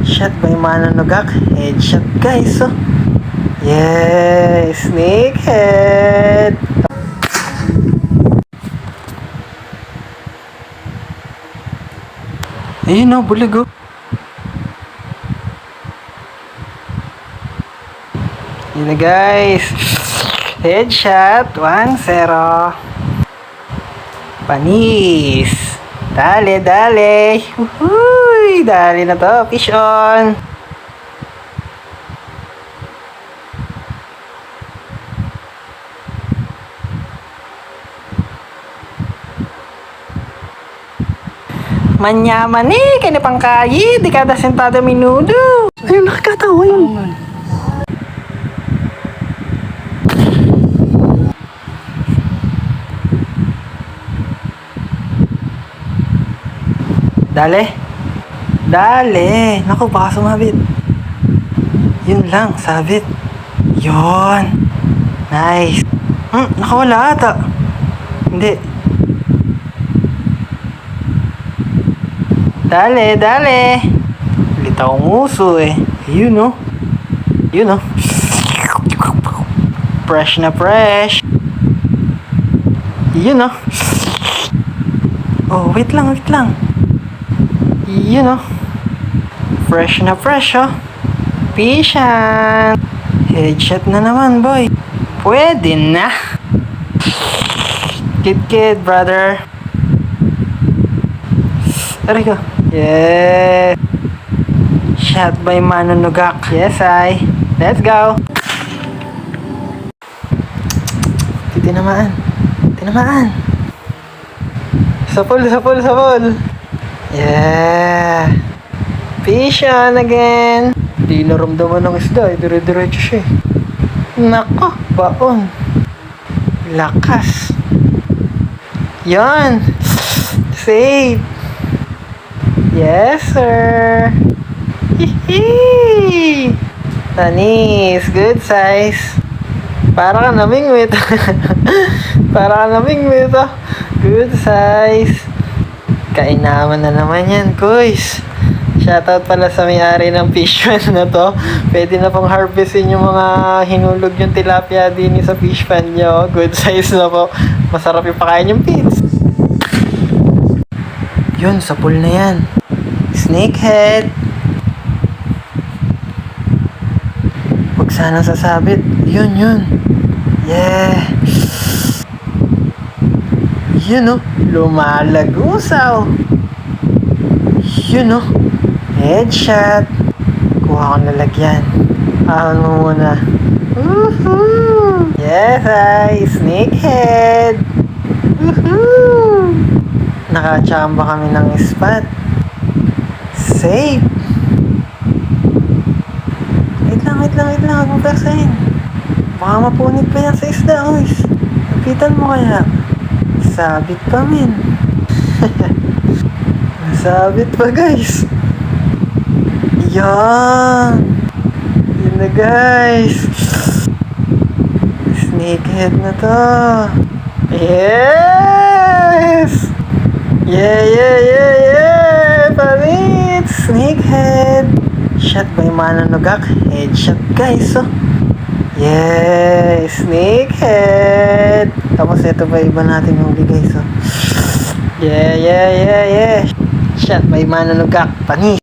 Shot by Mananugak. Headshot guys. Oh. Yes, snakehead. Ayun o, bulig o. Yun na guys. Headshot. 1-0. Panis. Dale, dale. Uhuy. Dale na to. Fish on. Manyaman eh. Kaya pang kayi. Di kada sentado minuto. Ayun, nakakatawa yun. Dale. Dale. Naku, baka sumabit. Yun lang, sabit. Yun. Nice. Nakawala ata. Hindi. Dale, dale. Litaw nguso eh. Yun oh. Yun oh. Fresh na fresh. Yun oh. Oh, wait lang, wait lang. Yun oh. Fresh na fresh oh. Pishan. Headshot na naman boy. Pwede na. Kid brother. Aray ko. Yeah. Shot by Mananugak. Yes I. Let's go. Tinamaan. Tinamaan. Sapol, sapol, sapol. Yeah. Fish on again. Di naramdaman ng isda. Dire-diretso siya. Nako, baon. Lakas. Yan. Save. Yes, sir. Hihi. Tanis. Good size. Para ka namingwit. Para ka namingwit. Oh. Good size. Kainaman na naman yan, guys. Shoutout pala sa may-ari ng fish pan na to. Pwede na pong harvestin yung mga hinulog yung tilapia din sa fish pan nyo. Good size na po. Masarap yung pakain yung feeds. Yun, sa pool na yan. Snakehead. Huwag sana sasabit. Yun, yun. Yeah. Yun oh. Lumalagusaw. Yun oh. Headshot. Kuha ko nalagyan. Ahon mo muna. Woohoo! Yes, ay. Snakehead. Woohoo! Nakachamba kami ng spot. Safe. Wait lang. Huwag mo persahin. Baka mapunit pa yan sa isda, oys. Napitan mo kaya. Sabit pa, min. Sabit pa, guys. Yan. Yun na, guys. Snakehead na to. Yes! Yeah! Palit! Snakehead. Shot by Mananugak. Headshot, guys. Oh. Yes! Snakehead. Tapos ito ba iba natin huli, guys. Oh. Yeah! Shot by Mananugak. Panis.